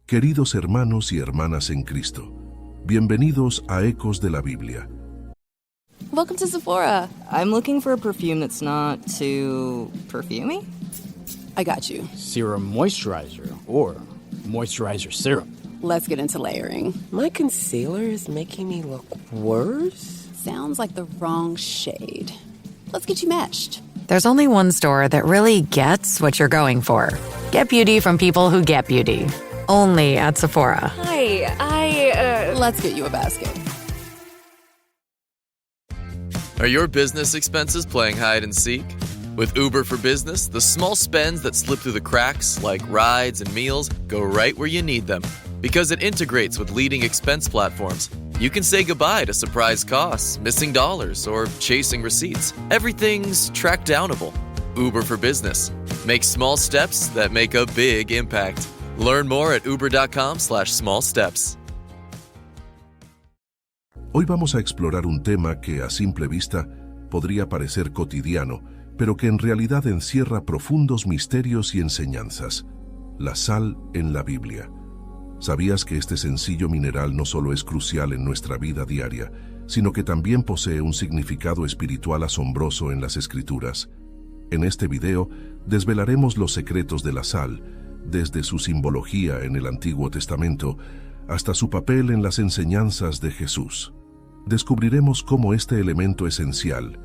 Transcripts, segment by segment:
Queridos hermanos y hermanas en Cristo, bienvenidos a Ecos de la Biblia. Welcome to Sephora. I'm looking for a perfume that's not too perfumey. I got you. Serum moisturizer or moisturizer serum. Let's get into layering. My concealer is making me look worse. Sounds like the wrong shade. Let's get you matched. There's only one store that really gets what you're going for. Get beauty from people who get beauty. Only at Sephora. Hi, Let's get you a basket. Are your business expenses playing hide and seek? With Uber for Business, the small spends that slip through the cracks, like rides and meals, go right where you need them. Because it integrates with leading expense platforms, you can say goodbye to surprise costs, missing dollars, or chasing receipts. Everything's track downable. Uber for Business. Make small steps that make a big impact. Learn more at uber.com/smallsteps. Hoy vamos a explorar un tema que a simple vista podría parecer cotidiano, pero que en realidad encierra profundos misterios y enseñanzas. La sal en la Biblia. ¿Sabías que este sencillo mineral no solo es crucial en nuestra vida diaria, sino que también posee un significado espiritual asombroso en las Escrituras? En este video desvelaremos los secretos de la sal, desde su simbología en el Antiguo Testamento hasta su papel en las enseñanzas de Jesús. Descubriremos cómo este elemento esencial,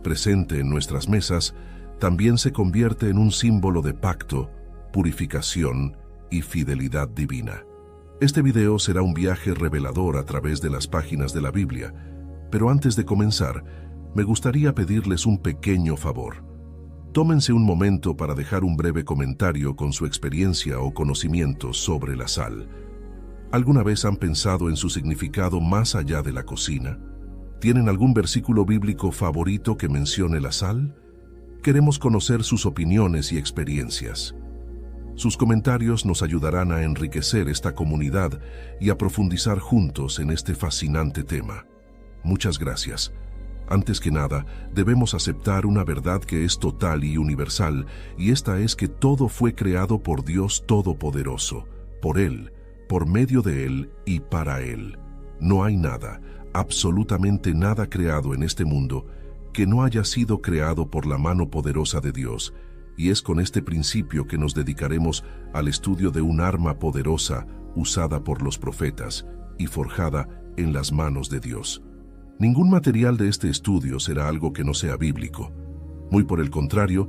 presente en nuestras mesas, también se convierte en un símbolo de pacto, purificación y fidelidad divina. Este video será un viaje revelador a través de las páginas de la Biblia, pero antes de comenzar, me gustaría pedirles un pequeño favor. Tómense un momento para dejar un breve comentario con su experiencia o conocimiento sobre la sal. ¿Alguna vez han pensado en su significado más allá de la cocina? ¿Tienen algún versículo bíblico favorito que mencione la sal? Queremos conocer sus opiniones y experiencias. Sus comentarios nos ayudarán a enriquecer esta comunidad y a profundizar juntos en este fascinante tema. Muchas gracias. Antes que nada, debemos aceptar una verdad que es total y universal, y esta es que todo fue creado por Dios Todopoderoso, por Él, por medio de Él y para Él. No hay nada, absolutamente nada creado en este mundo que no haya sido creado por la mano poderosa de Dios, y es con este principio que nos dedicaremos al estudio de un arma poderosa usada por los profetas y forjada en las manos de Dios. Ningún material de este estudio será algo que no sea bíblico. Muy por el contrario,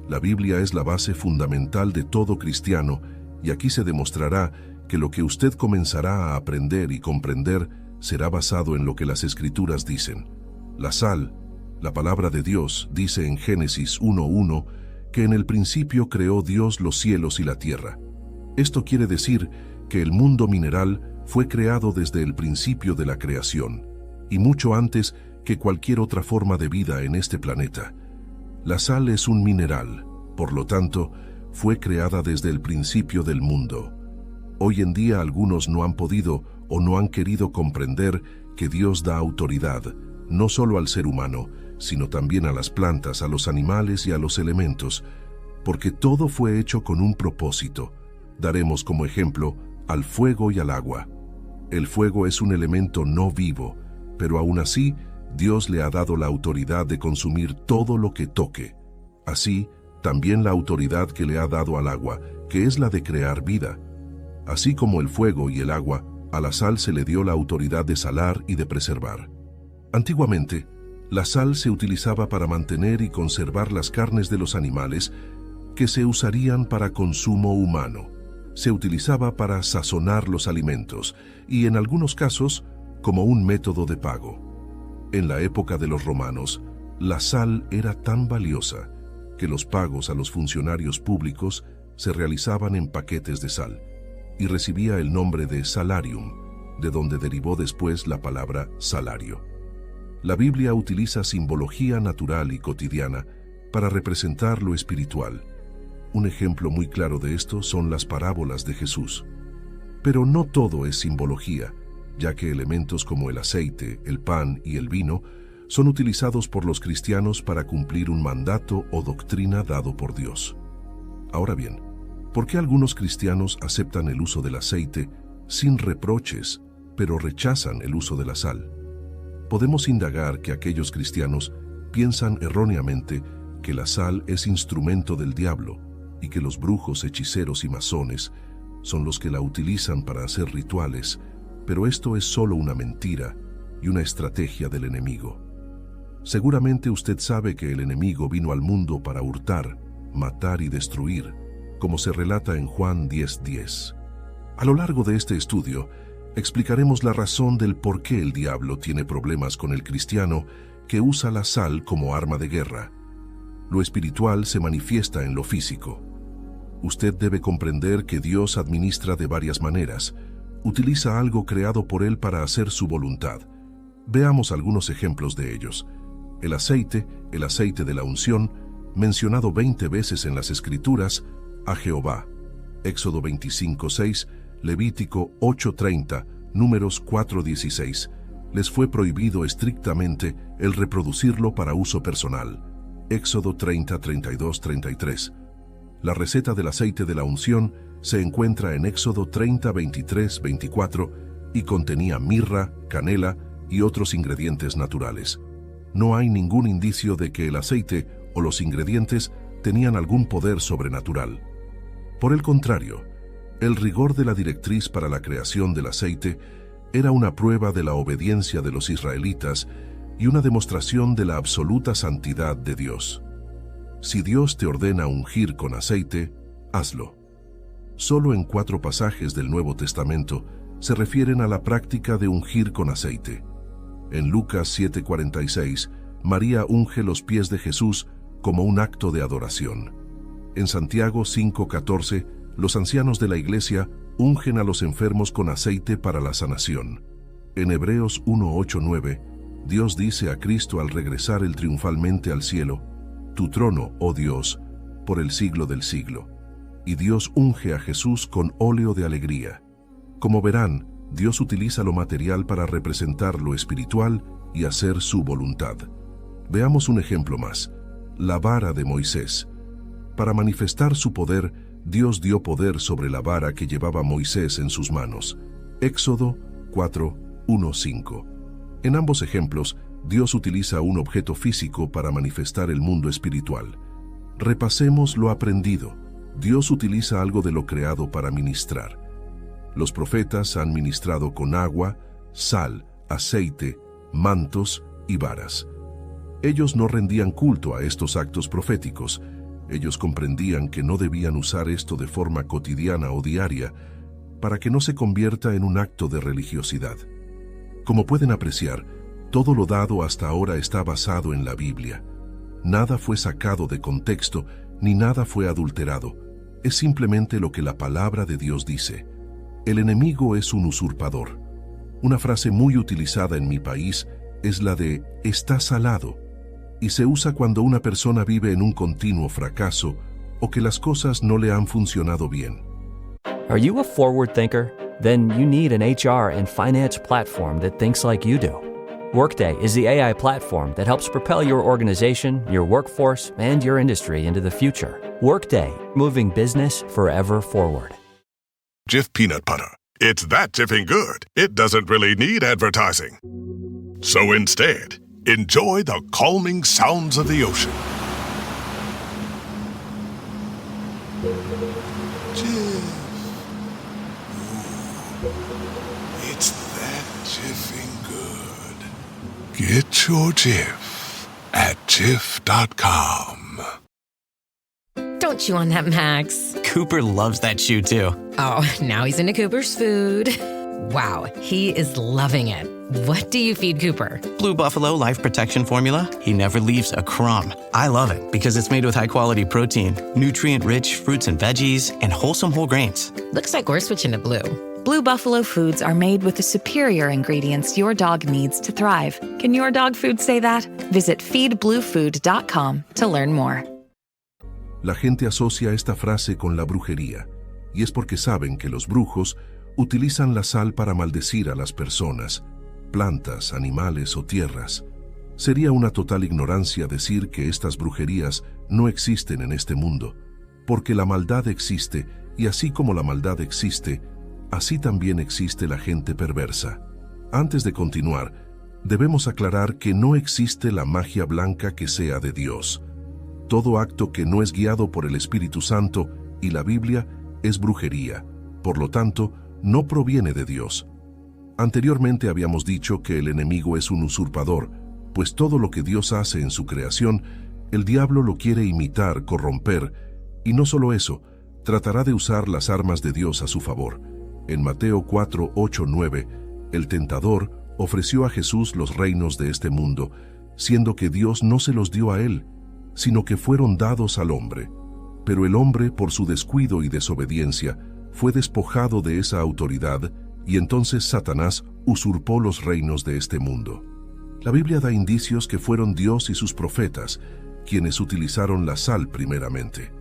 la Biblia es la base fundamental de todo cristiano, y aquí se demostrará que lo que usted comenzará a aprender y comprender será basado en lo que las Escrituras dicen. La sal, la palabra de Dios, dice en Génesis 1:1 que en el principio creó Dios los cielos y la tierra. Esto quiere decir que el mundo mineral fue creado desde el principio de la creación, y mucho antes que cualquier otra forma de vida en este planeta. La sal es un mineral, por lo tanto, fue creada desde el principio del mundo. Hoy en día algunos no han podido o no han querido comprender que Dios da autoridad, no solo al ser humano, sino también a las plantas, a los animales y a los elementos, porque todo fue hecho con un propósito. Daremos como ejemplo al fuego y al agua. El fuego es un elemento no vivo, pero aún así, Dios le ha dado la autoridad de consumir todo lo que toque. Así, también la autoridad que le ha dado al agua, que es la de crear vida. Así como el fuego y el agua, a la sal se le dio la autoridad de salar y de preservar. Antiguamente, la sal se utilizaba para mantener y conservar las carnes de los animales que se usarían para consumo humano. Se utilizaba para sazonar los alimentos y, en algunos casos, como un método de pago. En la época de los romanos, la sal era tan valiosa que los pagos a los funcionarios públicos se realizaban en paquetes de sal y recibía el nombre de salarium, de donde derivó después la palabra salario. La Biblia utiliza simbología natural y cotidiana para representar lo espiritual. Un ejemplo muy claro de esto son las parábolas de Jesús. Pero no todo es simbología, ya que elementos como el aceite, el pan y el vino son utilizados por los cristianos para cumplir un mandato o doctrina dado por Dios. Ahora bien, ¿Por qué algunos cristianos aceptan el uso del aceite sin reproches, pero rechazan el uso de la sal? Podemos indagar que aquellos cristianos piensan erróneamente que la sal es instrumento del diablo y que los brujos, hechiceros y masones son los que la utilizan para hacer rituales, pero esto es solo una mentira y una estrategia del enemigo. Seguramente usted sabe que el enemigo vino al mundo para hurtar, matar y destruir, como se relata en Juan 10:10. A lo largo de este estudio, explicaremos la razón del por qué el diablo tiene problemas con el cristiano que usa la sal como arma de guerra. Lo espiritual se manifiesta en lo físico. Usted debe comprender que Dios administra de varias maneras. Utiliza algo creado por Él para hacer su voluntad. Veamos algunos ejemplos de ellos. El aceite de la unción, mencionado 20 veces en las Escrituras, a Jehová. Éxodo 25:6, Levítico 8:30, Números 4:16. Les fue prohibido estrictamente el reproducirlo para uso personal. Éxodo 30:32-33. La receta del aceite de la unción se encuentra en Éxodo 30:23-24 y contenía mirra, canela y otros ingredientes naturales. No hay ningún indicio de que el aceite o los ingredientes tenían algún poder sobrenatural. Por el contrario, el rigor de la directriz para la creación del aceite era una prueba de la obediencia de los israelitas y una demostración de la absoluta santidad de Dios. Si Dios te ordena ungir con aceite, hazlo. Solo en 4 pasajes del Nuevo Testamento se refieren a la práctica de ungir con aceite. En Lucas 7:46, María unge los pies de Jesús como un acto de adoración. En Santiago 5:14, los ancianos de la iglesia ungen a los enfermos con aceite para la sanación. En Hebreos 1:8-9, Dios dice a Cristo al regresar él triunfalmente al cielo: Tu trono, oh Dios, por el siglo del siglo. Y Dios unge a Jesús con óleo de alegría. Como verán, Dios utiliza lo material para representar lo espiritual y hacer su voluntad. Veamos un ejemplo más: la vara de Moisés. Para manifestar su poder, Dios dio poder sobre la vara que llevaba Moisés en sus manos. Éxodo 4:1-5. En ambos ejemplos, Dios utiliza un objeto físico para manifestar el mundo espiritual. Repasemos lo aprendido. Dios utiliza algo de lo creado para ministrar. Los profetas han ministrado con agua, sal, aceite, mantos y varas. Ellos no rendían culto a estos actos proféticos. Ellos comprendían que no debían usar esto de forma cotidiana o diaria para que no se convierta en un acto de religiosidad. Como pueden apreciar, todo lo dado hasta ahora está basado en la Biblia. Nada fue sacado de contexto ni nada fue adulterado. Es simplemente lo que la palabra de Dios dice. El enemigo es un usurpador. Una frase muy utilizada en mi país es la de «está salado», y se usa cuando una persona vive en un continuo fracaso o que las cosas no le han funcionado bien. Are you a forward thinker? Then you need an HR and finance platform that thinks like you do. Workday is the AI platform that helps propel your organization, your workforce, and your industry into the future. Workday, moving business forever forward. Jif peanut butter. It's that jiffing good, it doesn't really need advertising. So instead, enjoy the calming sounds of the ocean. Jif. Ooh, it's that jiffing good. Get your Jif at Jif.com. Don't chew on that, Max. Cooper loves that chew, too. Oh, now he's into Cooper's food. Wow, he is loving it. What do you feed Cooper? Blue Buffalo Life Protection Formula. He never leaves a crumb. I love it because it's made with high-quality protein, nutrient-rich fruits and veggies, and wholesome whole grains. Looks like we're switching to Blue. Blue Buffalo foods are made with the superior ingredients your dog needs to thrive. Can your dog food say that? Visit feedbluefood.com to learn more. La gente asocia esta frase con la brujería, y es porque saben que los brujos utilizan la sal para maldecir a las personas, plantas, animales o tierras. Sería una total ignorancia decir que estas brujerías no existen en este mundo, porque la maldad existe Y así como la maldad existe, así también existe la gente perversa. Antes de continuar, debemos aclarar que no existe la magia blanca que sea de Dios. Todo acto que no es guiado por el Espíritu Santo y la Biblia es brujería. Por lo tanto, no proviene de Dios. Anteriormente habíamos dicho que el enemigo es un usurpador, pues todo lo que Dios hace en su creación, el diablo lo quiere imitar, corromper, y no solo eso, tratará de usar las armas de Dios a su favor. En Mateo 4, 8, 9, el tentador ofreció a Jesús los reinos de este mundo, siendo que Dios no se los dio a él, sino que fueron dados al hombre. Pero el hombre, por su descuido y desobediencia, fue despojado de esa autoridad, y entonces Satanás usurpó los reinos de este mundo. La Biblia da indicios que fueron Dios y sus profetas quienes utilizaron la sal primeramente.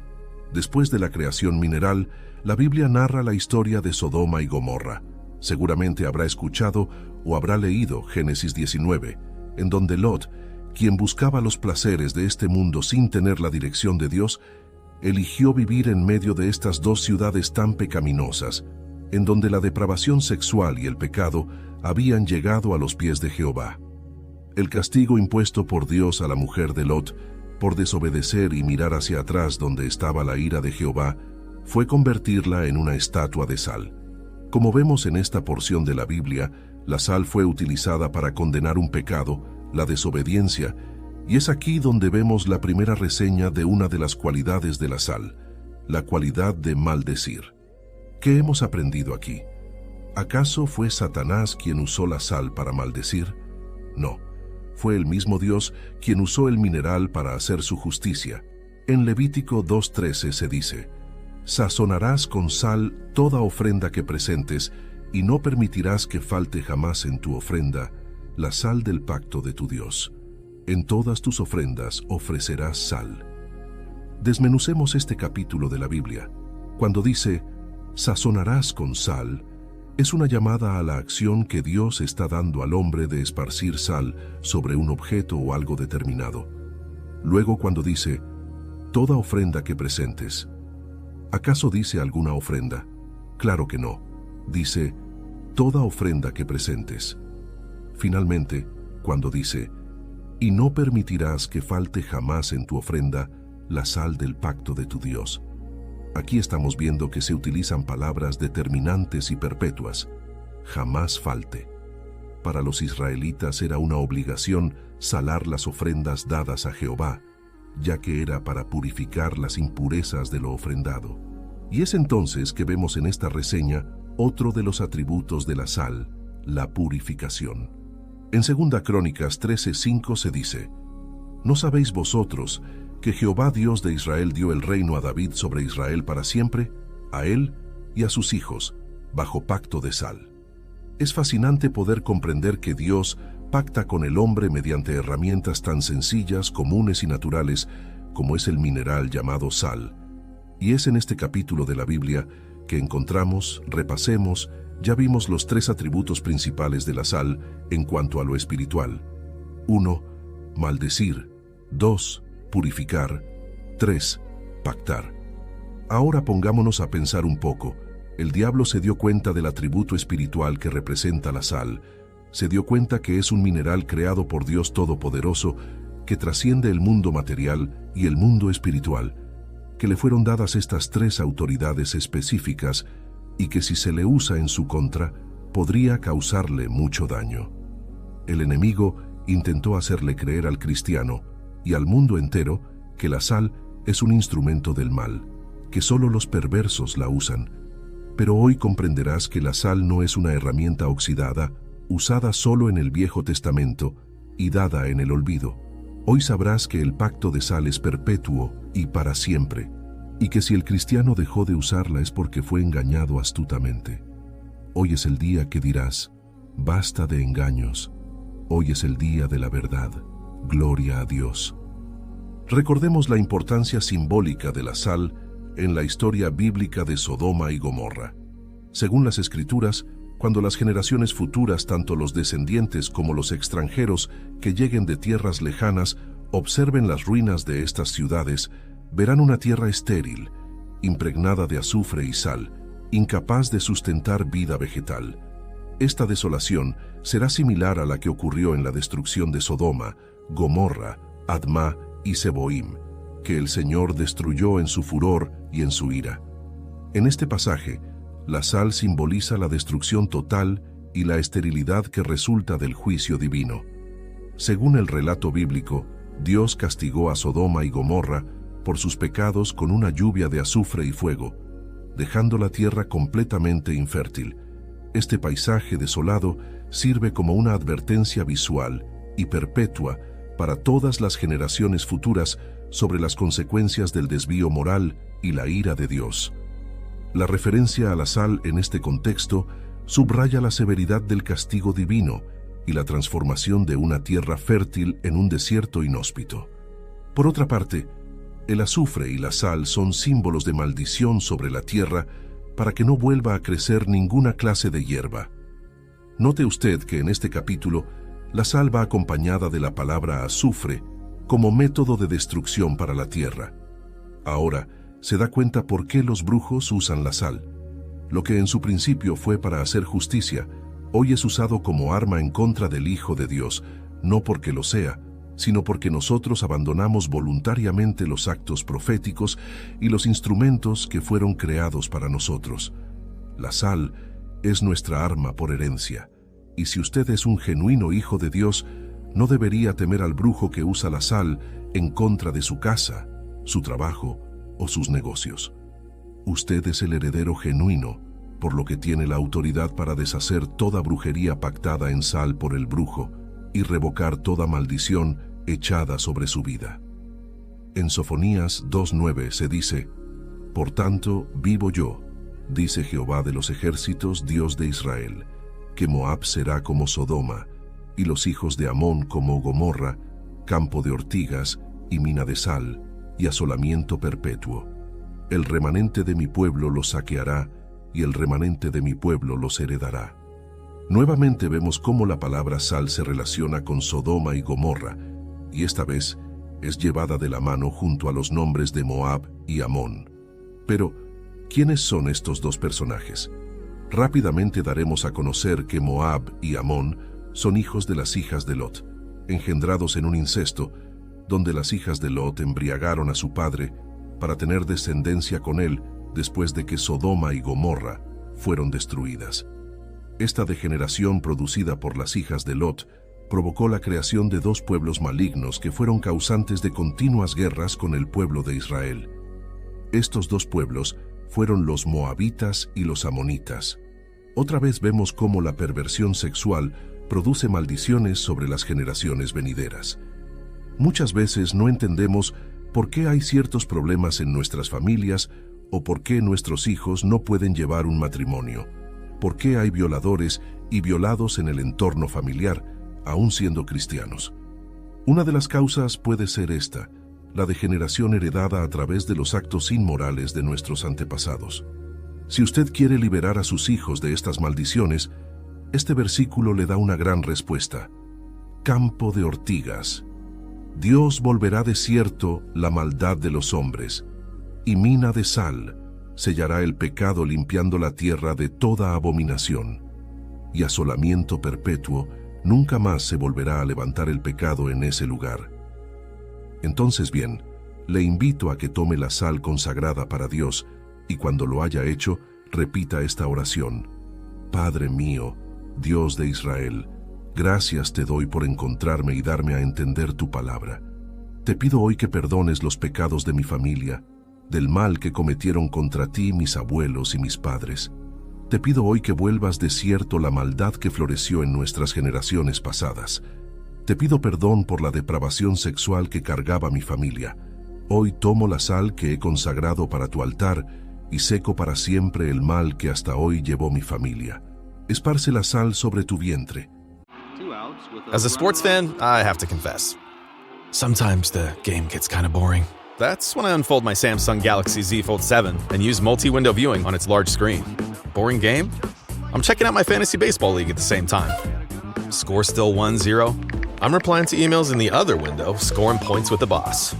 Después de la creación mineral, la Biblia narra la historia de Sodoma y Gomorra. Seguramente habrá escuchado o habrá leído Génesis 19, en donde Lot, quien buscaba los placeres de este mundo sin tener la dirección de Dios, eligió vivir en medio de estas dos ciudades tan pecaminosas, en donde la depravación sexual y el pecado habían llegado a los pies de Jehová. El castigo impuesto por Dios a la mujer de Lot, por desobedecer y mirar hacia atrás donde estaba la ira de Jehová, fue convertirla en una estatua de sal. Como vemos en esta porción de la Biblia, la sal fue utilizada para condenar un pecado, la desobediencia, y es aquí donde vemos la primera reseña de una de las cualidades de la sal, la cualidad de maldecir. ¿Qué hemos aprendido aquí? ¿Acaso fue Satanás quien usó la sal para maldecir? No, fue el mismo Dios quien usó el mineral para hacer su justicia. En Levítico 2:13 se dice: «Sazonarás con sal toda ofrenda que presentes, y no permitirás que falte jamás en tu ofrenda la sal del pacto de tu Dios. En todas tus ofrendas ofrecerás sal». Desmenucemos este capítulo de la Biblia. Cuando dice «sazonarás con sal», es una llamada a la acción que Dios está dando al hombre de esparcir sal sobre un objeto o algo determinado. Luego, cuando dice «toda ofrenda que presentes», ¿acaso dice alguna ofrenda? Claro que no. Dice «toda ofrenda que presentes». Finalmente, cuando dice «y no permitirás que falte jamás en tu ofrenda la sal del pacto de tu Dios». Aquí estamos viendo que se utilizan palabras determinantes y perpetuas. Jamás falte. Para los israelitas era una obligación salar las ofrendas dadas a Jehová, ya que era para purificar las impurezas de lo ofrendado. Y es entonces que vemos en esta reseña otro de los atributos de la sal, la purificación. En 2 Crónicas 13:5 se dice: «¿No sabéis vosotros que Jehová Dios de Israel dio el reino a David sobre Israel para siempre, a él y a sus hijos, bajo pacto de sal?» Es fascinante poder comprender que Dios pacta con el hombre mediante herramientas tan sencillas, comunes y naturales como es el mineral llamado sal. Y es en este capítulo de la Biblia que encontramos, repasemos, ya vimos los 3 atributos principales de la sal en cuanto a lo espiritual. 1. Maldecir. 2. Purificar. 3. Pactar. Ahora pongámonos a pensar un poco. El diablo se dio cuenta del atributo espiritual que representa la sal. Se dio cuenta que es un mineral creado por Dios Todopoderoso que trasciende el mundo material y el mundo espiritual, que le fueron dadas estas 3 autoridades específicas y que si se le usa en su contra, podría causarle mucho daño. El enemigo intentó hacerle creer al cristiano y al mundo entero que la sal es un instrumento del mal, que solo los perversos la usan. Pero hoy comprenderás que la sal no es una herramienta oxidada, usada solo en el Viejo Testamento y dada en el olvido. Hoy sabrás que el pacto de sal es perpetuo y para siempre, y que si el cristiano dejó de usarla es porque fue engañado astutamente. Hoy es el día que dirás: basta de engaños. Hoy es el día de la verdad. Gloria a Dios. Recordemos la importancia simbólica de la sal en la historia bíblica de Sodoma y Gomorra. Según las Escrituras, cuando las generaciones futuras, tanto los descendientes como los extranjeros que lleguen de tierras lejanas, observen las ruinas de estas ciudades, verán una tierra estéril, impregnada de azufre y sal, incapaz de sustentar vida vegetal. Esta desolación será similar a la que ocurrió en la destrucción de Sodoma, Gomorra, Admá y Seboim, que el Señor destruyó en su furor y en su ira. En este pasaje, la sal simboliza la destrucción total y la esterilidad que resulta del juicio divino. Según el relato bíblico, Dios castigó a Sodoma y Gomorra por sus pecados con una lluvia de azufre y fuego, dejando la tierra completamente infértil. Este paisaje desolado sirve como una advertencia visual y perpetua para todas las generaciones futuras sobre las consecuencias del desvío moral y la ira de Dios. La referencia a la sal en este contexto subraya la severidad del castigo divino y la transformación de una tierra fértil en un desierto inhóspito. Por otra parte, el azufre y la sal son símbolos de maldición sobre la tierra para que no vuelva a crecer ninguna clase de hierba. Note usted que en este capítulo la sal va acompañada de la palabra azufre como método de destrucción para la tierra. Ahora se da cuenta por qué los brujos usan la sal. Lo que en su principio fue para hacer justicia, hoy es usado como arma en contra del Hijo de Dios, no porque lo sea, sino porque nosotros abandonamos voluntariamente los actos proféticos y los instrumentos que fueron creados para nosotros. La sal es nuestra arma por herencia, y si usted es un genuino hijo de Dios, no debería temer al brujo que usa la sal en contra de su casa, su trabajo o sus negocios. Usted es el heredero genuino, por lo que tiene la autoridad para deshacer toda brujería pactada en sal por el brujo y revocar toda maldición echada sobre su vida. En Sofonías 2:9 se dice: «Por tanto, vivo yo, dice Jehová de los ejércitos, Dios de Israel, que Moab será como Sodoma, y los hijos de Amón como Gomorra, campo de ortigas y mina de sal, y asolamiento perpetuo. El remanente de mi pueblo los saqueará, y el remanente de mi pueblo los heredará». Nuevamente vemos cómo la palabra sal se relaciona con Sodoma y Gomorra, y esta vez es llevada de la mano junto a los nombres de Moab y Amón. Pero, ¿quiénes son estos dos personajes? Rápidamente daremos a conocer que Moab y Amón son hijos de las hijas de Lot, engendrados en un incesto, donde las hijas de Lot embriagaron a su padre para tener descendencia con él después de que Sodoma y Gomorra fueron destruidas. Esta degeneración producida por las hijas de Lot provocó la creación de dos pueblos malignos que fueron causantes de continuas guerras con el pueblo de Israel. Estos dos pueblos fueron los moabitas y los amonitas. Otra vez vemos cómo la perversión sexual produce maldiciones sobre las generaciones venideras. Muchas veces no entendemos por qué hay ciertos problemas en nuestras familias o por qué nuestros hijos no pueden llevar un matrimonio, por qué hay violadores y violados en el entorno familiar, aún siendo cristianos. Una de las causas puede ser esta: la degeneración heredada a través de los actos inmorales de nuestros antepasados. Si usted quiere liberar a sus hijos de estas maldiciones, este versículo le da una gran respuesta. Campo de ortigas. Dios volverá desierto la maldad de los hombres, y mina de sal sellará el pecado limpiando la tierra de toda abominación. Y asolamiento perpetuo, nunca más se volverá a levantar el pecado en ese lugar. Entonces bien, le invito a que tome la sal consagrada para Dios y cuando lo haya hecho, repita esta oración. Padre mío, Dios de Israel, gracias te doy por encontrarme y darme a entender tu palabra. Te pido hoy que perdones los pecados de mi familia, del mal que cometieron contra ti mis abuelos y mis padres. Te pido hoy que vuelvas de cierto la maldad que floreció en nuestras generaciones pasadas. Te pido perdón por la depravación sexual que cargaba mi familia. Hoy tomo la sal que he consagrado para tu altar y seco para siempre el mal que hasta hoy llevó mi familia. Esparce la sal sobre tu vientre. As a sports fan, I have to confess. Sometimes the game gets kind of boring. That's when I unfold my Samsung Galaxy Z Fold 7 and use multi-window viewing on its large screen. Boring game? I'm checking out my fantasy baseball league at the same time. Score still 1-0? I'm replying to emails in the other window, scoring points with the boss.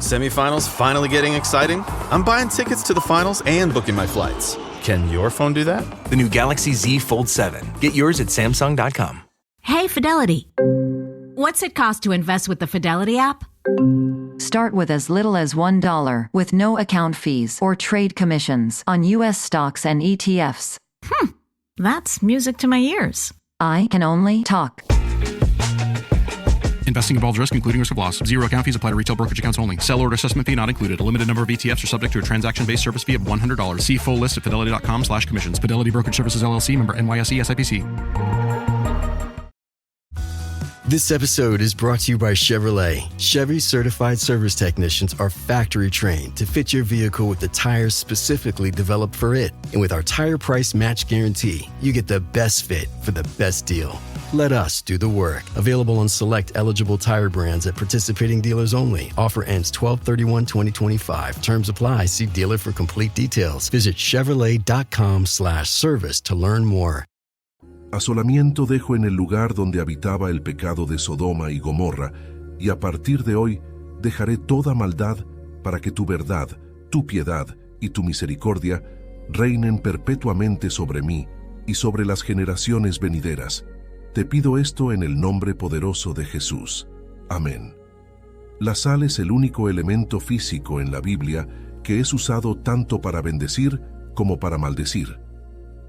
Semifinals finally getting exciting? I'm buying tickets to the finals and booking my flights. Can your phone do that? The new Galaxy Z Fold 7. Get yours at Samsung.com. Hey, Fidelity. What's it cost to invest with the Fidelity app? Start with as little as $1 with no account fees or trade commissions on U.S. stocks and ETFs. That's music to my ears. I can only talk. Investing involves risk, including risk of loss. Zero account fees apply to retail brokerage accounts only. Sell order assessment fee not included. A limited number of ETFs are subject to a transaction-based service fee of $100. See full list at fidelity.com/commissions. Fidelity Brokerage Services, LLC, member NYSE SIPC. This episode is brought to you by Chevrolet. Chevy certified service technicians are factory trained to fit your vehicle with the tires specifically developed for it. And with our tire price match guarantee, you get the best fit for the best deal. Let us do the work. Available on select eligible tire brands at participating dealers only. Offer ends 12/31/2025. Terms apply. See dealer for complete details. Visit Chevrolet.com/service to learn more. Asolamiento dejo en el lugar donde habitaba el pecado de Sodoma y Gomorra, y a partir de hoy dejaré toda maldad para que tu verdad, tu piedad y tu misericordia reinen perpetuamente sobre mí y sobre las generaciones venideras. Te pido esto en el nombre poderoso de Jesús. Amén. La sal es el único elemento físico en la Biblia que es usado tanto para bendecir como para maldecir.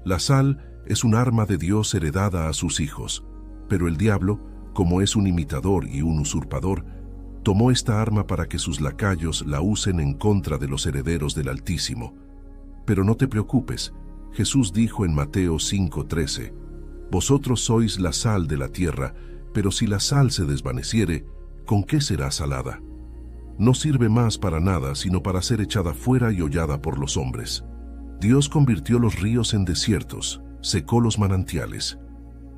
La sal es un arma de Dios heredada a sus hijos, pero el diablo, como es un imitador y un usurpador, tomó esta arma para que sus lacayos la usen en contra de los herederos del Altísimo. Pero no te preocupes, Jesús dijo en Mateo 5:13, «Vosotros sois la sal de la tierra, pero si la sal se desvaneciere, ¿con qué será salada? No sirve más para nada, sino para ser echada fuera y hollada por los hombres». Dios convirtió los ríos en desiertos, secó los manantiales.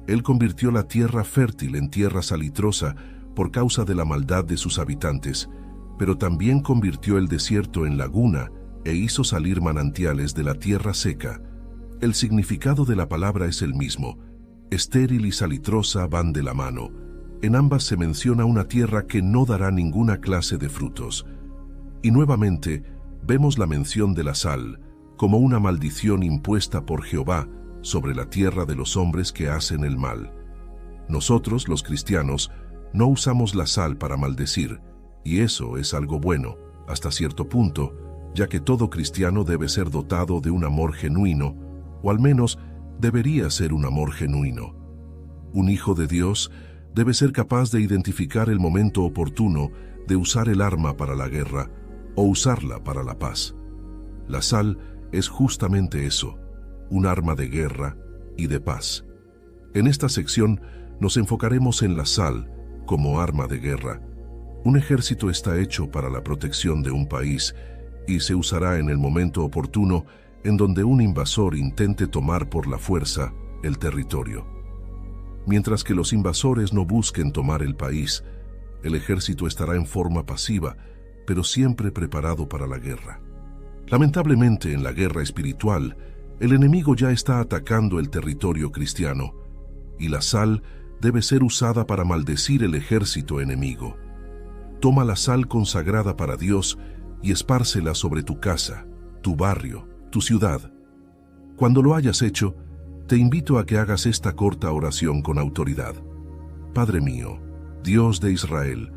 Él convirtió la tierra fértil en tierra salitrosa por causa de la maldad de sus habitantes, pero también convirtió el desierto en laguna e hizo salir manantiales de la tierra seca. El significado de la palabra es el mismo. Estéril y salitrosa van de la mano. En ambas se menciona una tierra que no dará ninguna clase de frutos. Y nuevamente vemos la mención de la sal como una maldición impuesta por Jehová sobre la tierra de los hombres que hacen el mal. Nosotros, los cristianos, no usamos la sal para maldecir, y eso es algo bueno, hasta cierto punto, ya que todo cristiano debe ser dotado de un amor genuino, o al menos debería ser un amor genuino. Un hijo de Dios debe ser capaz de identificar el momento oportuno de usar el arma para la guerra o usarla para la paz. La sal es justamente eso, un arma de guerra y de paz. En esta sección nos enfocaremos en la sal como arma de guerra. Un ejército está hecho para la protección de un país y se usará en el momento oportuno en donde un invasor intente tomar por la fuerza el territorio. Mientras que los invasores no busquen tomar el país, el ejército estará en forma pasiva, pero siempre preparado para la guerra. Lamentablemente, en la guerra espiritual, el enemigo ya está atacando el territorio cristiano, y la sal debe ser usada para maldecir el ejército enemigo. Toma la sal consagrada para Dios y espárcela sobre tu casa, tu barrio, tu ciudad. Cuando lo hayas hecho, te invito a que hagas esta corta oración con autoridad. Padre mío, Dios de Israel,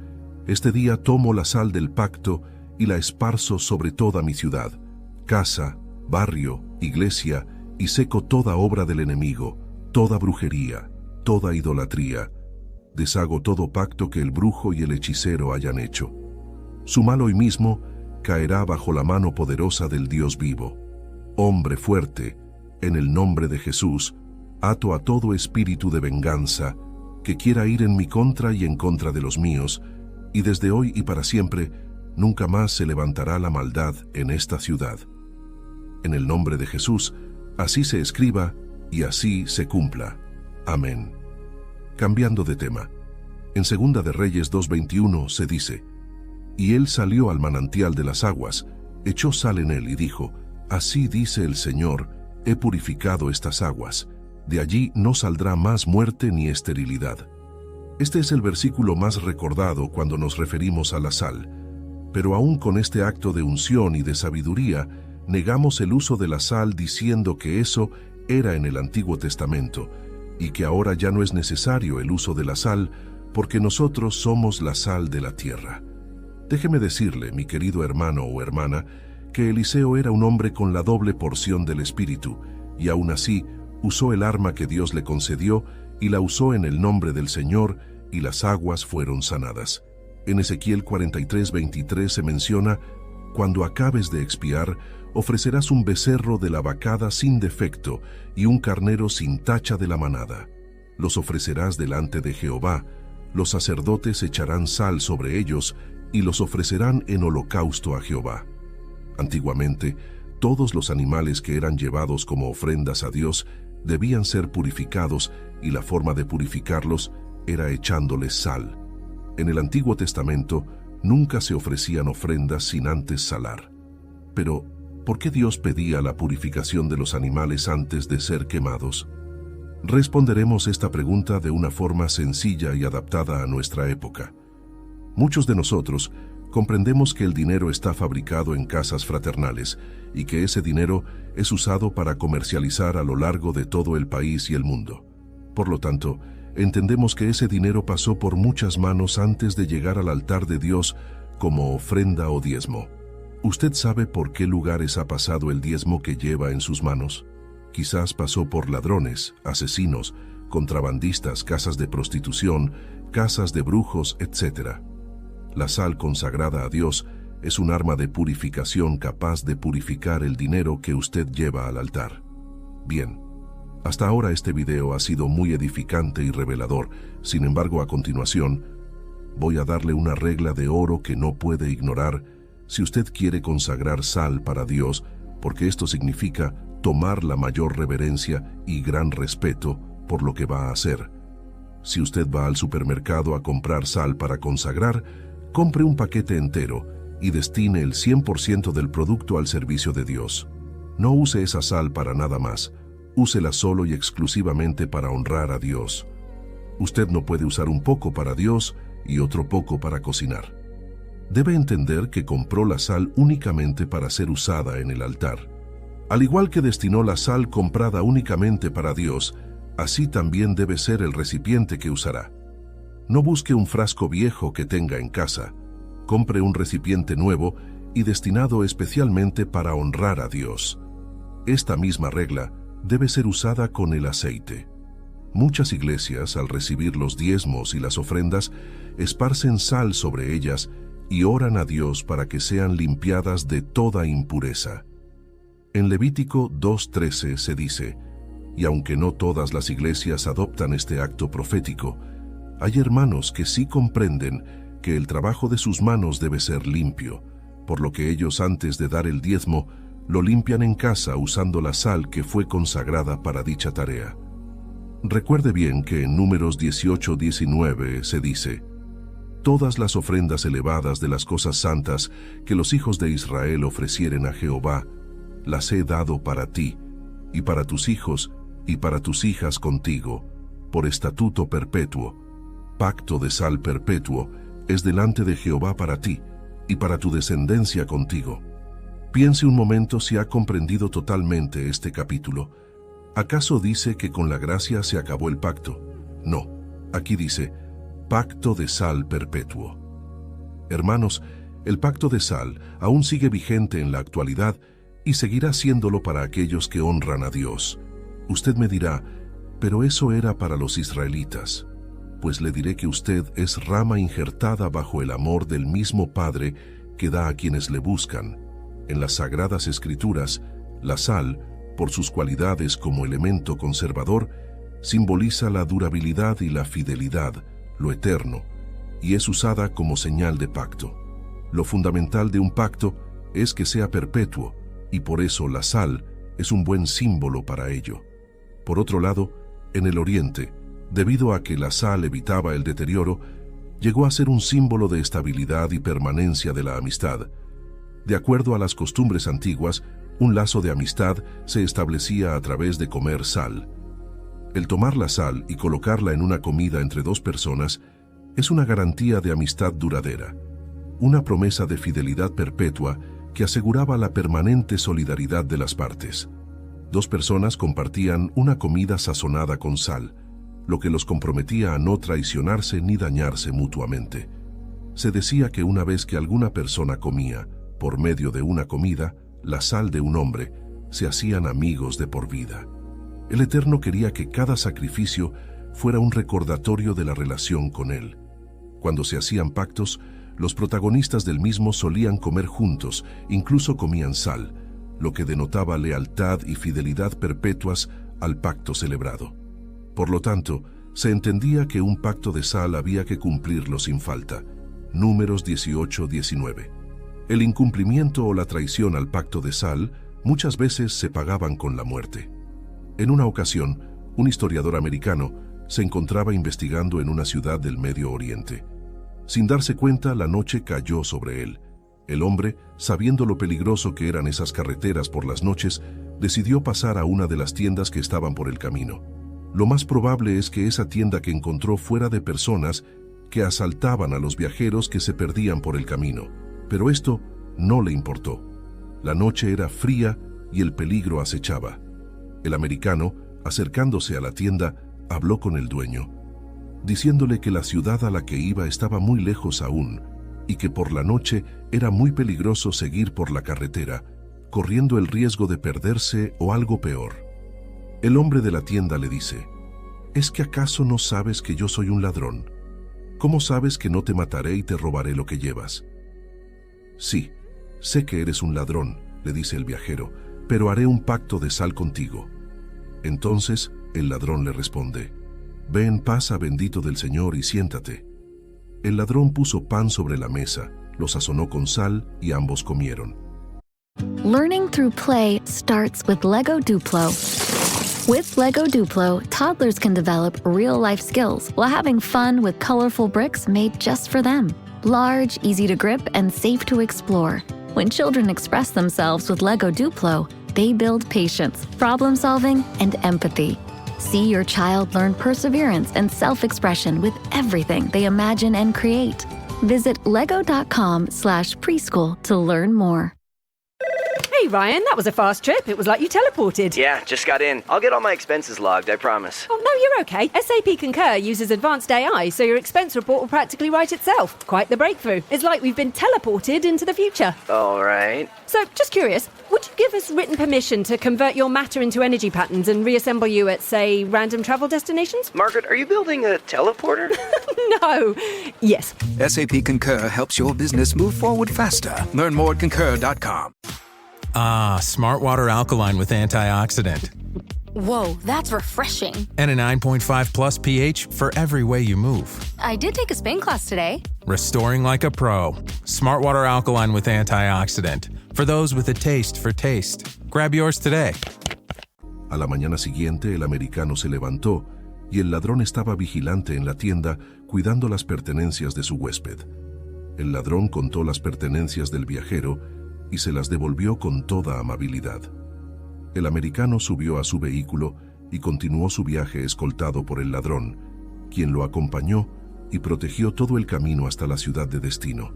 este día tomo la sal del pacto y la esparzo sobre toda mi ciudad, casa, barrio, iglesia, y seco toda obra del enemigo, toda brujería, toda idolatría. Deshago todo pacto que el brujo y el hechicero hayan hecho. Su mal hoy mismo caerá bajo la mano poderosa del Dios vivo. Hombre fuerte, en el nombre de Jesús, ato a todo espíritu de venganza que quiera ir en mi contra y en contra de los míos, y desde hoy y para siempre, nunca más se levantará la maldad en esta ciudad. En el nombre de Jesús, así se escriba y así se cumpla. Amén. Cambiando de tema, en 2 de Reyes 2:21 se dice, «Y él salió al manantial de las aguas, echó sal en él y dijo, Así dice el Señor, he purificado estas aguas, de allí no saldrá más muerte ni esterilidad». Este es el versículo más recordado cuando nos referimos a la sal. Pero aún con este acto de unción y de sabiduría, negamos el uso de la sal diciendo que eso era en el Antiguo Testamento y que ahora ya no es necesario el uso de la sal porque nosotros somos la sal de la tierra. Déjeme decirle, mi querido hermano o hermana, que Eliseo era un hombre con la doble porción del Espíritu y aún así usó el arma que Dios le concedió y la usó en el nombre del Señor y las aguas fueron sanadas. En Ezequiel 43:23 se menciona: cuando acabes de expiar, ofrecerás un becerro de la vacada sin defecto y un carnero sin tacha de la manada. Los ofrecerás delante de Jehová. Los sacerdotes echarán sal sobre ellos y los ofrecerán en holocausto a Jehová. Antiguamente, todos los animales que eran llevados como ofrendas a Dios debían ser purificados y la forma de purificarlos era echándoles sal. En el Antiguo Testamento nunca se ofrecían ofrendas sin antes salar. Pero, ¿por qué Dios pedía la purificación de los animales antes de ser quemados? Responderemos esta pregunta de una forma sencilla y adaptada a nuestra época. Muchos de nosotros comprendemos que el dinero está fabricado en casas fraternales y que ese dinero es usado para comercializar a lo largo de todo el país y el mundo. Por lo tanto, entendemos que ese dinero pasó por muchas manos antes de llegar al altar de Dios como ofrenda o diezmo. ¿Usted sabe por qué lugares ha pasado el diezmo que lleva en sus manos? Quizás pasó por ladrones, asesinos, contrabandistas, casas de prostitución, casas de brujos, etc. La sal consagrada a Dios es un arma de purificación capaz de purificar el dinero que usted lleva al altar. Bien, hasta ahora este video ha sido muy edificante y revelador. Sin embargo, a continuación, voy a darle una regla de oro que no puede ignorar si usted quiere consagrar sal para Dios, porque esto significa tomar la mayor reverencia y gran respeto por lo que va a hacer. Si usted va al supermercado a comprar sal para consagrar, compre un paquete entero y destine el 100% del producto al servicio de Dios. No use esa sal para nada más. Úsela solo y exclusivamente para honrar a Dios. Usted no puede usar un poco para Dios y otro poco para cocinar. Debe entender que compró la sal únicamente para ser usada en el altar. Al igual que destinó la sal comprada únicamente para Dios, así también debe ser el recipiente que usará. No busque un frasco viejo que tenga en casa. Compre un recipiente nuevo y destinado especialmente para honrar a Dios. Esta misma regla debe ser usada con el aceite. Muchas iglesias, al recibir los diezmos y las ofrendas, esparcen sal sobre ellas y oran a Dios para que sean limpiadas de toda impureza. En Levítico 2:13 se dice: y aunque no todas las iglesias adoptan este acto profético, hay hermanos que sí comprenden que el trabajo de sus manos debe ser limpio, por lo que ellos antes de dar el diezmo, lo limpian en casa usando la sal que fue consagrada para dicha tarea. Recuerde bien que en Números 18:19 se dice: todas las ofrendas elevadas de las cosas santas que los hijos de Israel ofrecieren a Jehová, las he dado para ti, y para tus hijos, y para tus hijas contigo, por estatuto perpetuo. Pacto de sal perpetuo es delante de Jehová para ti, y para tu descendencia contigo. Piense un momento si ha comprendido totalmente este capítulo. ¿Acaso dice que con la gracia se acabó el pacto? No, aquí dice, pacto de sal perpetuo. Hermanos, el pacto de sal aún sigue vigente en la actualidad y seguirá siéndolo para aquellos que honran a Dios. Usted me dirá, pero eso era para los israelitas. Pues le diré que usted es rama injertada bajo el amor del mismo Padre que da a quienes le buscan. En las Sagradas Escrituras, la sal, por sus cualidades como elemento conservador, simboliza la durabilidad y la fidelidad, lo eterno, y es usada como señal de pacto. Lo fundamental de un pacto es que sea perpetuo, y por eso la sal es un buen símbolo para ello. Por otro lado, en el Oriente, debido a que la sal evitaba el deterioro, llegó a ser un símbolo de estabilidad y permanencia de la amistad. De acuerdo a las costumbres antiguas, un lazo de amistad se establecía a través de comer sal. El tomar la sal y colocarla en una comida entre dos personas es una garantía de amistad duradera. una promesa de fidelidad perpetua que aseguraba la permanente solidaridad de las partes. 2 personas compartían una comida sazonada con sal, lo que los comprometía a no traicionarse ni dañarse mutuamente. Se decía que una vez que alguna persona comía, por medio de una comida, la sal de un hombre, se hacían amigos de por vida. El Eterno quería que cada sacrificio fuera un recordatorio de la relación con Él. Cuando se hacían pactos, los protagonistas del mismo solían comer juntos, incluso comían sal, lo que denotaba lealtad y fidelidad perpetuas al pacto celebrado. Por lo tanto, se entendía que un pacto de sal había que cumplirlo sin falta. Números 18-19. El incumplimiento o la traición al pacto de sal muchas veces se pagaban con la muerte. En una ocasión, un historiador americano se encontraba investigando en una ciudad del Medio Oriente. Sin darse cuenta, la noche cayó sobre él. El hombre, sabiendo lo peligroso que eran esas carreteras por las noches, decidió pasar a una de las tiendas que estaban por el camino. Lo más probable es que esa tienda que encontró fuera de personas que asaltaban a los viajeros que se perdían por el camino. Pero esto no le importó. La noche era fría y el peligro acechaba. El americano, acercándose a la tienda, habló con el dueño, diciéndole que la ciudad a la que iba estaba muy lejos aún y que por la noche era muy peligroso seguir por la carretera, corriendo el riesgo de perderse o algo peor. El hombre de la tienda le dice: ¿Es que acaso no sabes que yo soy un ladrón? ¿Cómo sabes que no te mataré y te robaré lo que llevas? Sí, sé que eres un ladrón, le dice el viajero, pero haré un pacto de sal contigo. Entonces el ladrón le responde: Ven, pasa, bendito del Señor, y siéntate. El ladrón puso pan sobre la mesa, lo sazonó con sal y ambos comieron. Learning through play starts with Lego Duplo. With Lego Duplo, toddlers can develop real-life skills while having fun with colorful bricks made just for them. Large, easy to grip, and safe to explore. When children express themselves with Lego Duplo, they build patience, problem-solving, and empathy. See your child learn perseverance and self-expression with everything they imagine and create. Visit lego.com/preschool to learn more. Hey Ryan, that was a fast trip. It was like you teleported. Yeah, just got in. I'll get all my expenses logged, I promise. Oh, no, you're okay. SAP Concur uses advanced AI, so your expense report will practically write itself. Quite the breakthrough. It's like we've been teleported into the future. All right. So, just curious, would you give us written permission to convert your matter into energy patterns and reassemble you at, say, random travel destinations? Margaret, are you building a teleporter? No. Yes. SAP Concur helps your business move forward faster. Learn more at concur.com. Ah, Smart Water Alkaline with antioxidant. Whoa, that's refreshing. And a 9.5 plus pH for every way you move. I did take a Spain class today. Restoring like a pro. Smart Water Alkaline with antioxidant. For those with a taste for taste. Grab yours today. A la mañana siguiente, el americano se levantó y el ladrón estaba vigilante en la tienda cuidando las pertenencias de su huésped. El ladrón contó las pertenencias del viajero y se las devolvió con toda amabilidad. El americano subió a su vehículo y continuó su viaje escoltado por el ladrón, quien lo acompañó y protegió todo el camino hasta la ciudad de destino.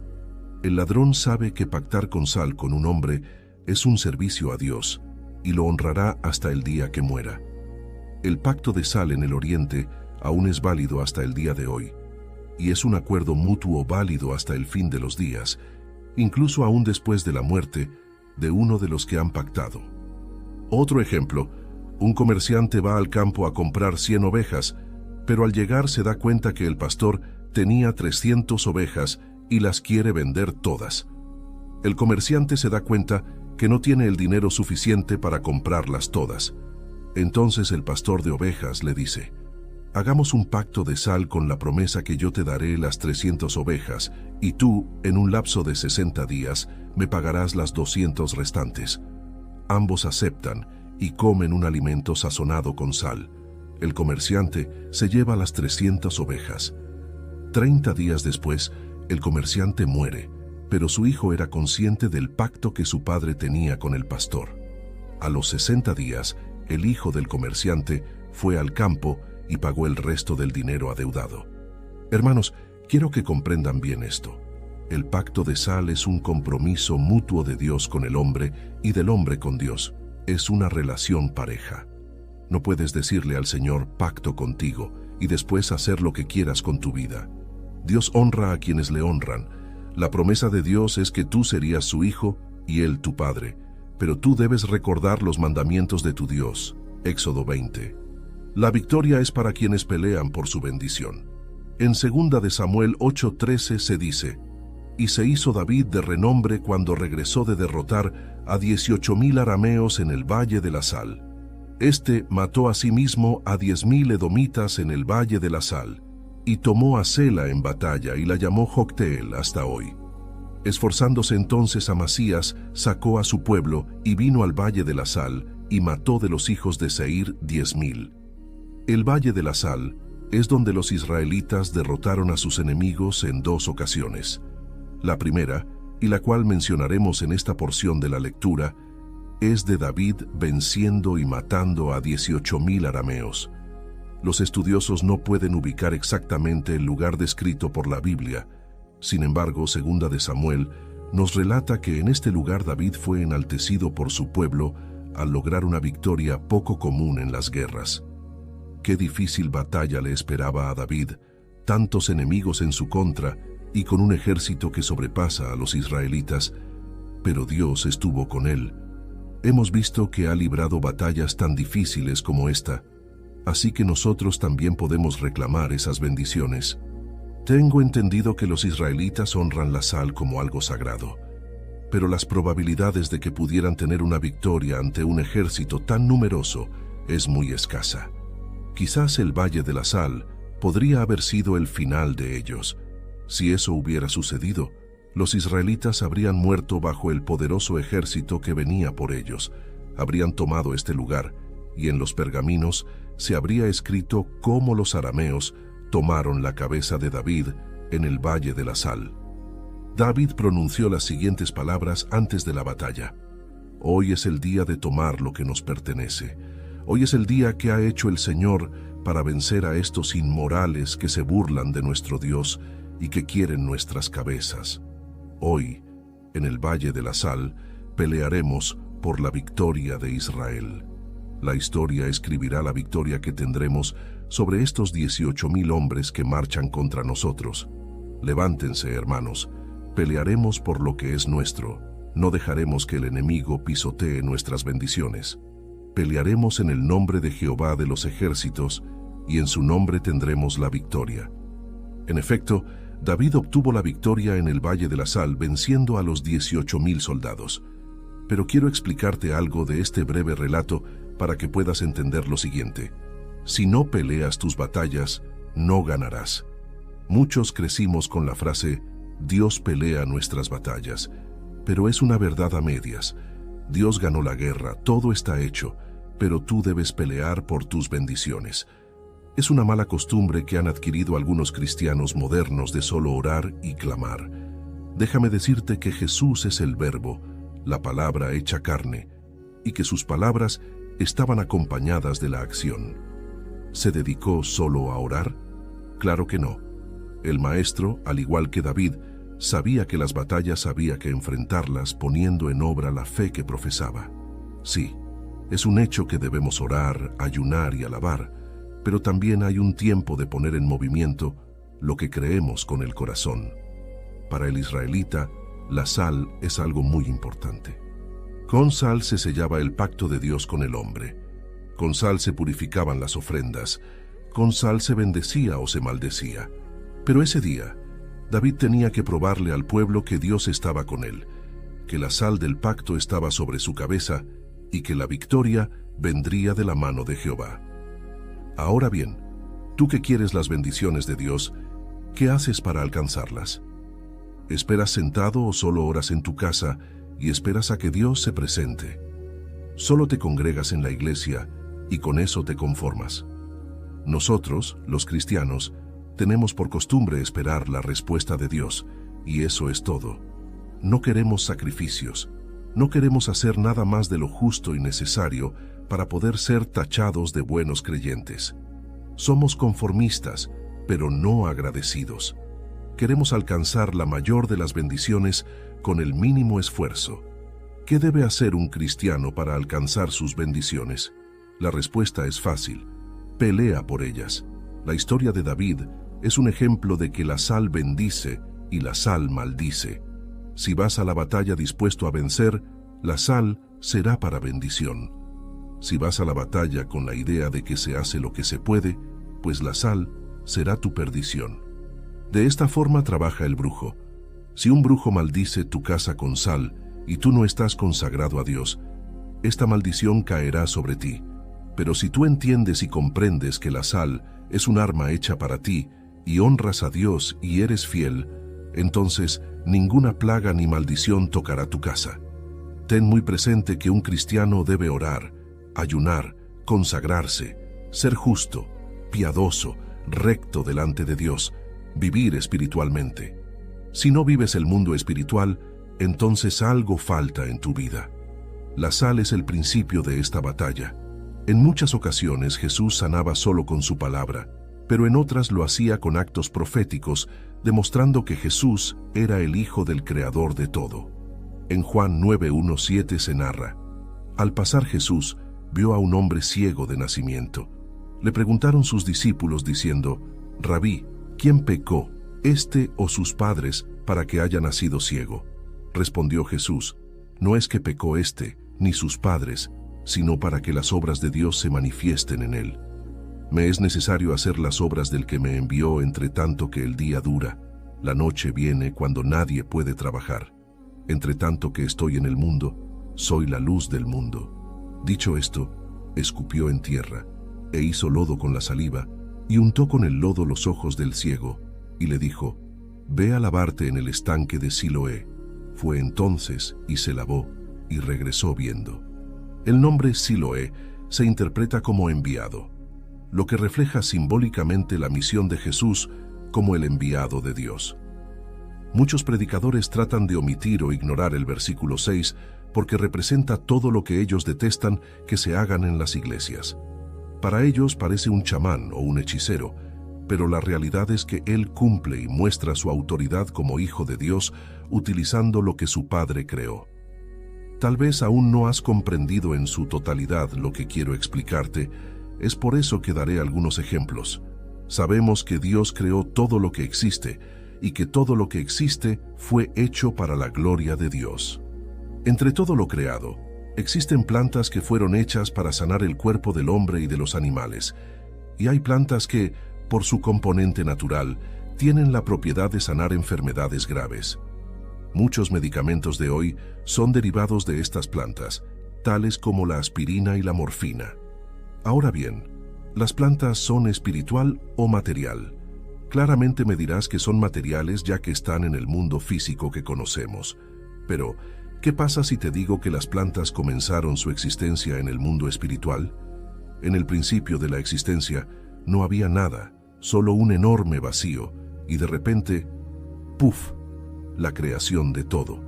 El ladrón sabe que pactar con sal con un hombre es un servicio a Dios y lo honrará hasta el día que muera. El pacto de sal en el Oriente aún es válido hasta el día de hoy, y es un acuerdo mutuo válido hasta el fin de los días, incluso aún después de la muerte de uno de los que han pactado. Otro ejemplo: un comerciante va al campo a comprar 100 ovejas, pero al llegar se da cuenta que el pastor tenía 300 ovejas y las quiere vender todas. El comerciante se da cuenta que no tiene el dinero suficiente para comprarlas todas. Entonces el pastor de ovejas le dice: hagamos un pacto de sal con la promesa que yo te daré las 300 ovejas y tú, en un lapso de 60 días, me pagarás las 200 restantes. Ambos aceptan y comen un alimento sazonado con sal. El comerciante se lleva las 300 ovejas. 30 días después, el comerciante muere, pero su hijo era consciente del pacto que su padre tenía con el pastor. A los 60 días, el hijo del comerciante fue al campo y pagó el resto del dinero adeudado. Hermanos, quiero que comprendan bien esto. El pacto de sal es un compromiso mutuo de Dios con el hombre y del hombre con Dios. Es una relación pareja. No puedes decirle al Señor pacto contigo y después hacer lo que quieras con tu vida. Dios honra a quienes le honran. La promesa de Dios es que tú serías su hijo y él tu padre, pero tú debes recordar los mandamientos de tu Dios. Éxodo 20. La victoria es para quienes pelean por su bendición. En 2 de Samuel 8:13 se dice: y se hizo David de renombre cuando regresó de derrotar a 18,000 arameos en el Valle de la Sal. Este mató asimismo a 10,000 edomitas en el Valle de la Sal, y tomó a Sela en batalla y la llamó Jocteel hasta hoy. Esforzándose entonces Amasías, sacó a su pueblo y vino al Valle de la Sal, y mató de los hijos de Seir 10,000. El Valle de la Sal es donde los israelitas derrotaron a sus enemigos en 2 ocasiones. La primera, y la cual mencionaremos en esta porción de la lectura, es de David venciendo y matando a 18,000 arameos. Los estudiosos no pueden ubicar exactamente el lugar descrito por la Biblia. Sin embargo, 2 de Samuel nos relata que en este lugar David fue enaltecido por su pueblo al lograr una victoria poco común en las guerras. Qué difícil batalla le esperaba a David, tantos enemigos en su contra y con un ejército que sobrepasa a los israelitas, pero Dios estuvo con él. Hemos visto que ha librado batallas tan difíciles como esta, así que nosotros también podemos reclamar esas bendiciones. Tengo entendido que los israelitas honran la sal como algo sagrado, pero las probabilidades de que pudieran tener una victoria ante un ejército tan numeroso es muy escasa. Quizás el Valle de la Sal podría haber sido el final de ellos. Si eso hubiera sucedido, los israelitas habrían muerto bajo el poderoso ejército que venía por ellos, habrían tomado este lugar, y en los pergaminos se habría escrito cómo los arameos tomaron la cabeza de David en el Valle de la Sal. David pronunció las siguientes palabras antes de la batalla: hoy es el día de tomar lo que nos pertenece. Hoy es el día que ha hecho el Señor para vencer a estos inmorales que se burlan de nuestro Dios y que quieren nuestras cabezas. Hoy, en el Valle de la Sal, pelearemos por la victoria de Israel. La historia escribirá la victoria que tendremos sobre estos 18,000 hombres que marchan contra nosotros. Levántense, hermanos, pelearemos por lo que es nuestro. No dejaremos que el enemigo pisotee nuestras bendiciones. Pelearemos en el nombre de Jehová de los ejércitos, y en su nombre tendremos la victoria. En efecto, David obtuvo la victoria en el Valle de la Sal, venciendo a los 18,000 soldados. Pero quiero explicarte algo de este breve relato para que puedas entender lo siguiente. Si no peleas tus batallas, no ganarás. Muchos crecimos con la frase, Dios pelea nuestras batallas, pero es una verdad a medias. Dios ganó la guerra, todo está hecho, pero tú debes pelear por tus bendiciones. Es una mala costumbre que han adquirido algunos cristianos modernos de solo orar y clamar. Déjame decirte que Jesús es el Verbo, la palabra hecha carne, y que sus palabras estaban acompañadas de la acción. ¿Se dedicó solo a orar? Claro que no. El Maestro, al igual que David, sabía que las batallas había que enfrentarlas poniendo en obra la fe que profesaba. Sí, es un hecho que debemos orar, ayunar y alabar, pero también hay un tiempo de poner en movimiento lo que creemos con el corazón. Para el israelita, la sal es algo muy importante. Con sal se sellaba el pacto de Dios con el hombre. Con sal se purificaban las ofrendas. Con sal se bendecía o se maldecía. Pero ese día, David tenía que probarle al pueblo que Dios estaba con él, que la sal del pacto estaba sobre su cabeza y que la victoria vendría de la mano de Jehová. Ahora bien, tú que quieres las bendiciones de Dios, ¿qué haces para alcanzarlas? ¿Esperas sentado o solo oras en tu casa y esperas a que Dios se presente? Solo te congregas en la iglesia y con eso te conformas. Nosotros, los cristianos, tenemos por costumbre esperar la respuesta de Dios, y eso es todo. No queremos sacrificios, no queremos hacer nada más de lo justo y necesario para poder ser tachados de buenos creyentes. Somos conformistas, pero no agradecidos. queremos alcanzar la mayor de las bendiciones con el mínimo esfuerzo. ¿Qué debe hacer un cristiano para alcanzar sus bendiciones? La respuesta es fácil. Pelea por ellas. La historia de David es un ejemplo de que la sal bendice y la sal maldice. Si vas a la batalla dispuesto a vencer, la sal será para bendición. Si vas a la batalla con la idea de que se hace lo que se puede, pues la sal será tu perdición. De esta forma trabaja el brujo. Si un brujo maldice tu casa con sal y tú no estás consagrado a Dios, esta maldición caerá sobre ti. Pero si tú entiendes y comprendes que la sal es un arma hecha para ti y honras a Dios y eres fiel, entonces ninguna plaga ni maldición tocará tu casa. Ten muy presente que un cristiano debe orar, ayunar, consagrarse, ser justo, piadoso, recto delante de Dios, vivir espiritualmente. Si no vives el mundo espiritual, entonces algo falta en tu vida. La sal es el principio de esta batalla. En muchas ocasiones Jesús sanaba solo con su palabra, pero en otras lo hacía con actos proféticos, demostrando que Jesús era el Hijo del Creador de todo. En Juan 9:1-7 se narra: al pasar Jesús vio a un hombre ciego de nacimiento. Le preguntaron sus discípulos diciendo: Rabí, ¿quién pecó, este o sus padres, para que haya nacido ciego? Respondió Jesús: no es que pecó este, ni sus padres, sino para que las obras de Dios se manifiesten en él. Me es necesario hacer las obras del que me envió, entre tanto que el día dura. La noche viene cuando nadie puede trabajar. Entre tanto que estoy en el mundo, soy la luz del mundo. Dicho esto, escupió en tierra, e hizo lodo con la saliva, y untó con el lodo los ojos del ciego, y le dijo: ve a lavarte en el estanque de Siloé. Fue entonces y se lavó, y regresó viendo. El nombre Siloé se interpreta como enviado, lo que refleja simbólicamente la misión de Jesús como el enviado de Dios. Muchos predicadores tratan de omitir o ignorar el versículo 6 porque representa todo lo que ellos detestan que se hagan en las iglesias. Para ellos parece un chamán o un hechicero, pero la realidad es que él cumple y muestra su autoridad como Hijo de Dios utilizando lo que su Padre creó. Tal vez aún no has comprendido en su totalidad lo que quiero explicarte, es por eso que daré algunos ejemplos. Sabemos que Dios creó todo lo que existe y que todo lo que existe fue hecho para la gloria de Dios. Entre todo lo creado, existen plantas que fueron hechas para sanar el cuerpo del hombre y de los animales, y hay plantas que, por su componente natural, tienen la propiedad de sanar enfermedades graves. Muchos medicamentos de hoy son derivados de estas plantas, tales como la aspirina y la morfina. Ahora bien, ¿las plantas son espiritual o material? Claramente me dirás que son materiales ya que están en el mundo físico que conocemos. Pero, ¿qué pasa si te digo que las plantas comenzaron su existencia en el mundo espiritual? En el principio de la existencia no había nada, solo un enorme vacío, y de repente, ¡puf!, la creación de todo.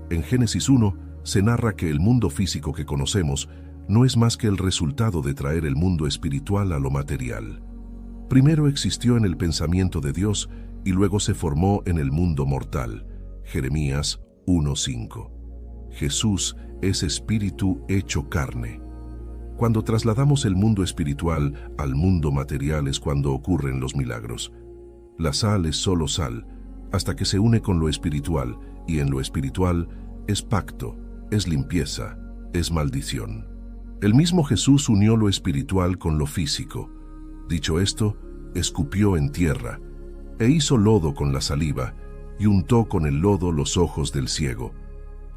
En Génesis 1 se narra que el mundo físico que conocemos no es más que el resultado de traer el mundo espiritual a lo material. Primero existió en el pensamiento de Dios y luego se formó en el mundo mortal. Jeremías 1:5. Jesús es espíritu hecho carne. Cuando trasladamos el mundo espiritual al mundo material es cuando ocurren los milagros. La sal es solo sal, hasta que se une con lo espiritual, y en lo espiritual es pacto, es limpieza, es maldición. El mismo Jesús unió lo espiritual con lo físico. Dicho esto, escupió en tierra, e hizo lodo con la saliva, y untó con el lodo los ojos del ciego.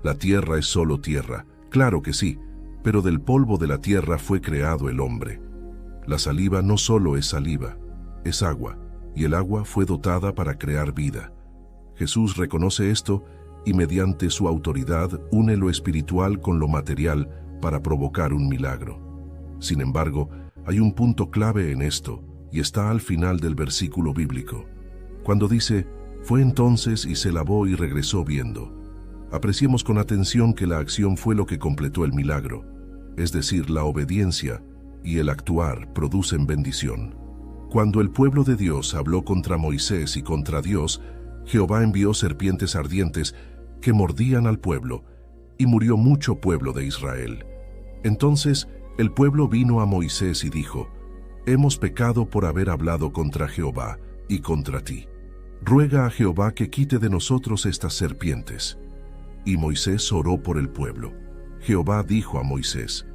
La tierra es solo tierra, claro que sí, pero del polvo de la tierra fue creado el hombre. La saliva no solo es saliva, es agua, y el agua fue dotada para crear vida. Jesús reconoce esto y mediante su autoridad une lo espiritual con lo material para provocar un milagro. Sin embargo, hay un punto clave en esto y está al final del versículo bíblico. Cuando dice, fue entonces y se lavó y regresó viendo. Apreciemos con atención que la acción fue lo que completó el milagro, es decir, la obediencia y el actuar producen bendición. Cuando el pueblo de Dios habló contra Moisés y contra Dios, Jehová envió serpientes ardientes que mordían al pueblo, y murió mucho pueblo de Israel. Entonces el pueblo vino a Moisés y dijo: Hemos pecado por haber hablado contra Jehová y contra ti. Ruega a Jehová que quite de nosotros estas serpientes. Y Moisés oró por el pueblo. Jehová dijo a Moisés: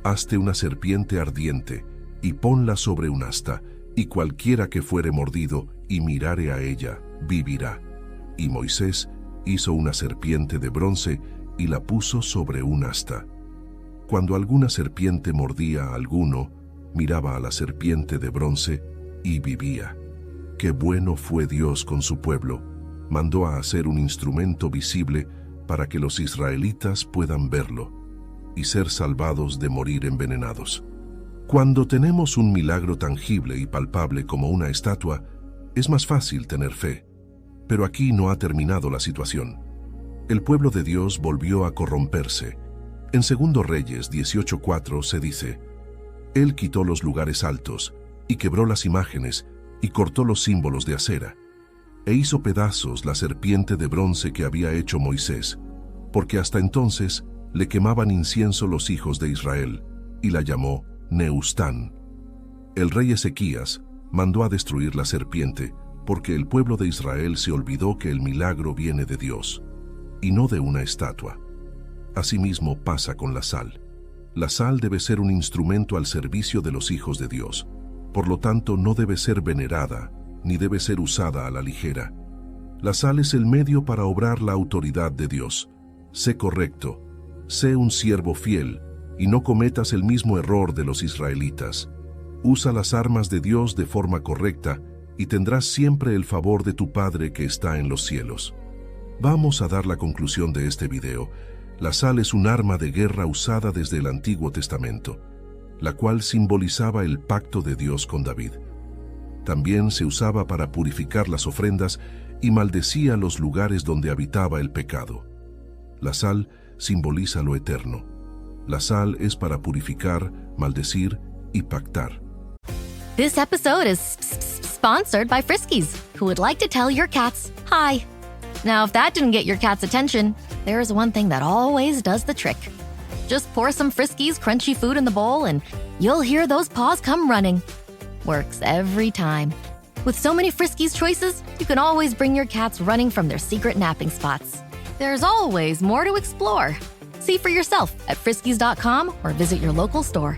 Hazte una serpiente ardiente, y ponla sobre un asta, y cualquiera que fuere mordido y mirare a ella, vivirá. Y Moisés hizo una serpiente de bronce y la puso sobre un asta. Cuando alguna serpiente mordía a alguno, miraba a la serpiente de bronce y vivía. Qué bueno fue Dios con su pueblo. Mandó a hacer un instrumento visible para que los israelitas puedan verlo y ser salvados de morir envenenados. Cuando tenemos un milagro tangible y palpable como una estatua, es más fácil tener fe. Pero aquí no ha terminado la situación. El pueblo de Dios volvió a corromperse. En 2 Reyes 18:4 se dice: Él quitó los lugares altos, y quebró las imágenes, y cortó los símbolos de acera, e hizo pedazos la serpiente de bronce que había hecho Moisés, porque hasta entonces le quemaban incienso los hijos de Israel, y la llamó Neustán. El rey Ezequías mandó a destruir la serpiente, porque el pueblo de Israel se olvidó que el milagro viene de Dios, y no de una estatua. Asimismo pasa con la sal. La sal debe ser un instrumento al servicio de los hijos de Dios. Por lo tanto, no debe ser venerada, ni debe ser usada a la ligera. La sal es el medio para obrar la autoridad de Dios. Sé correcto, sé un siervo fiel, y no cometas el mismo error de los israelitas. Usa las armas de Dios de forma correcta, y tendrás siempre el favor de tu Padre que está en los cielos. Vamos a dar la conclusión de este video. La sal es un arma de guerra usada desde el Antiguo Testamento, la cual simbolizaba el pacto de Dios con David. También se usaba para purificar las ofrendas y maldecía los lugares donde habitaba el pecado. La sal simboliza lo eterno. La sal es para purificar, maldecir y pactar. This episode is sponsored by Friskies, who would like to tell your cats hi. Now, if that didn't get your cat's attention, there's one thing that always does the trick. Just pour some Friskies crunchy food in the bowl and you'll hear those paws come running. Works every time. With so many Friskies choices, you can always bring your cats running from their secret napping spots. There's always more to explore. See for yourself at Friskies.com or visit your local store.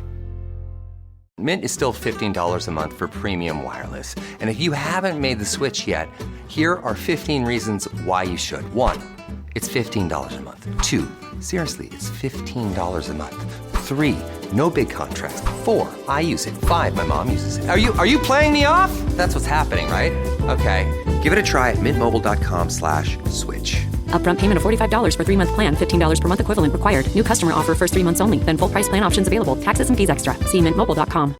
Mint is still $15 a month for premium wireless. And if you haven't made the switch yet, here are 15 reasons why you should. 1, it's $15 a month. 2, seriously, it's $15 a month. 3, no big contracts. 4, I use it. 5, my mom uses it. Are you playing me off? That's what's happening, right? Okay, give it a try at mintmobile.com/switch. Upfront payment of $45 for 3-month plan, $15 per month equivalent required. New customer offer first 3 months only. Then full price plan options available. Taxes and fees extra. See mintmobile.com.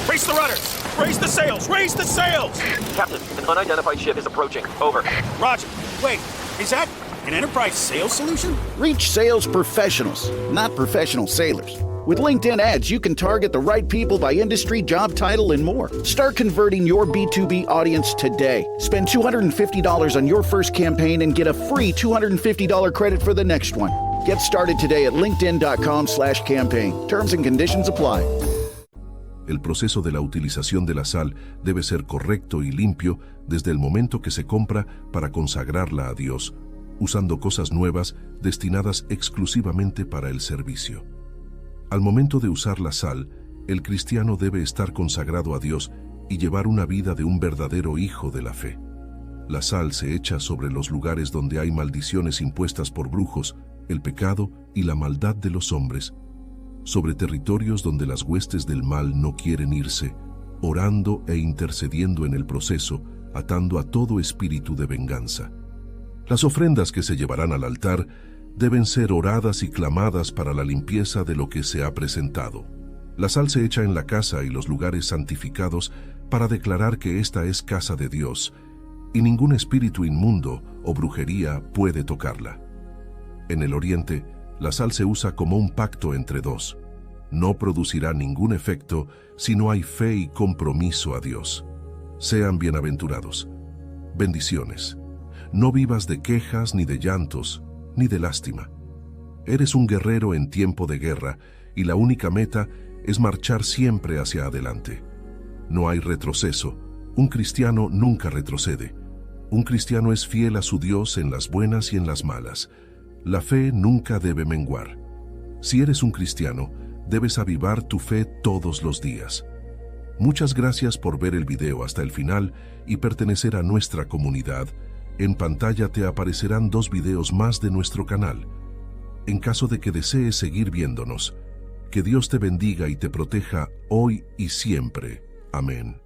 Raise the rudders! Raise the sails! Raise the sails! Captain, an unidentified ship is approaching. Over. Roger. Wait, is that an Enterprise sales solution? Reach sales professionals, not professional sailors. With LinkedIn ads, you can target the right people by industry, job title, and more. Start converting your B2B audience today. Spend $250 on your first campaign and get a free $250 credit for the next one. Get started today at linkedin.com/campaign. Terms and conditions apply. El proceso de la utilización de la sal debe ser correcto y limpio desde el momento que se compra para consagrarla a Dios, usando cosas nuevas destinadas exclusivamente para el servicio. Al momento de usar la sal, el cristiano debe estar consagrado a Dios y llevar una vida de un verdadero hijo de la fe. La sal se echa sobre los lugares donde hay maldiciones impuestas por brujos, el pecado y la maldad de los hombres, sobre territorios donde las huestes del mal no quieren irse, orando e intercediendo en el proceso, atando a todo espíritu de venganza. Las ofrendas que se llevarán al altar deben ser oradas y clamadas para la limpieza de lo que se ha presentado. La sal se echa en la casa y los lugares santificados para declarar que esta es casa de Dios, y ningún espíritu inmundo o brujería puede tocarla. En el Oriente, la sal se usa como un pacto entre dos. No producirá ningún efecto si no hay fe y compromiso a Dios. Sean bienaventurados. Bendiciones. No vivas de quejas, ni de llantos, ni de lástima. Eres un guerrero en tiempo de guerra y la única meta es marchar siempre hacia adelante. No hay retroceso. Un cristiano nunca retrocede. Un cristiano es fiel a su Dios en las buenas y en las malas. La fe nunca debe menguar. Si eres un cristiano, debes avivar tu fe todos los días. Muchas gracias por ver el video hasta el final y pertenecer a nuestra comunidad. En pantalla te aparecerán 2 videos más de nuestro canal. En caso de que desees seguir viéndonos, que Dios te bendiga y te proteja hoy y siempre. Amén.